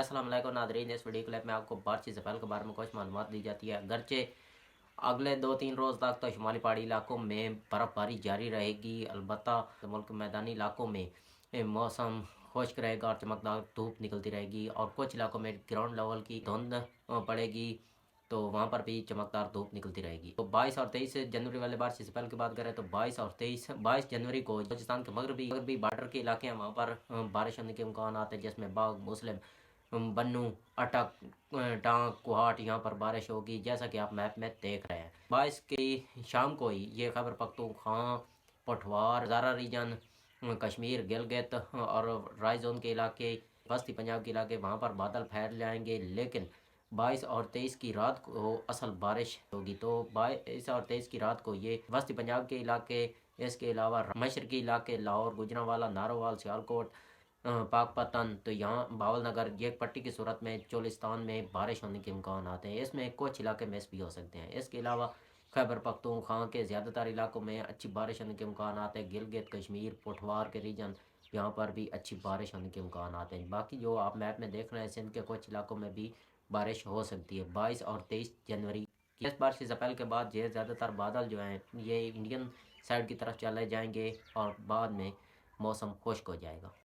अस्सलाम वालेकुम नादरीन। इस वीडियो क्लिप में आपको बारिश से पहले के बारे में कुछ मालूमात दी जाती है। अगरचे अगले 2-3 रोज़ तक तो शुमाली पहाड़ी इलाकों में बर्फ़बारी जारी रहेगी, अलबत्ता मुल्क मैदानी इलाकों में मौसम खुश्क रहेगा और चमकदार धूप निकलती रहेगी और कुछ इलाकों में ग्राउंड लेवल की धुंध पड़ेगी, तो वहाँ पर भी चमकदार धूप निकलती रहेगी। तो 22 और 23 जनवरी वाले बारिश से पहले की बात करें तो 22 और 22 जनवरी को बलूचिस्तान के मगरबी बॉर्डर के इलाके हैं, वहाँ पर बारिश होने के इम्कान आते हैं, जिसमें बाग, मुस्लिम, बन्नू, अटक, टांग, कुहाट यहाँ पर बारिश होगी, जैसा कि आप मैप में देख रहे हैं। 22 की शाम को ही ये खैबर पख्तूनख्वा, पठवार, हज़ारा रीजन, कश्मीर, गिलगित और राय जोन के इलाके, वस्ती पंजाब के इलाके, वहाँ पर बादल फैल जाएंगे, लेकिन 22 और 23 की रात को असल बारिश होगी। तो 22 और 23 की रात को ये वस्ती पंजाब के इलाके, इसके अलावा मशरकी इलाके, लाहौर, गुजरांवाला, नारोवाल, सियालकोट, पाकपतन, तो यहाँ बावलनगर, ये पट्टी की सूरत में चोलिस्तान में बारिश होने के इम्कान आते हैं। इसमें कुछ इलाके मिस भी हो सकते हैं। इसके अलावा खैबर पख्तूनख्वा के ज़्यादातर इलाकों में अच्छी बारिश होने के इम्कान आते हैं। गिलगित, कश्मीर, पोठवार के रीजन, यहाँ पर भी अच्छी बारिश होने के इम्कान आते हैं। बाकी जो आप मैप में देख रहे हैं, सिंध के कुछ इलाकों में भी बारिश हो सकती है 22 और 23 जनवरी की। इस बारिश से पहले के बाद ये ज़्यादातर बादल जो हैं ये इंडियन साइड की तरफ चले जाएंगे और बाद में मौसम खुश्क हो जाएगा।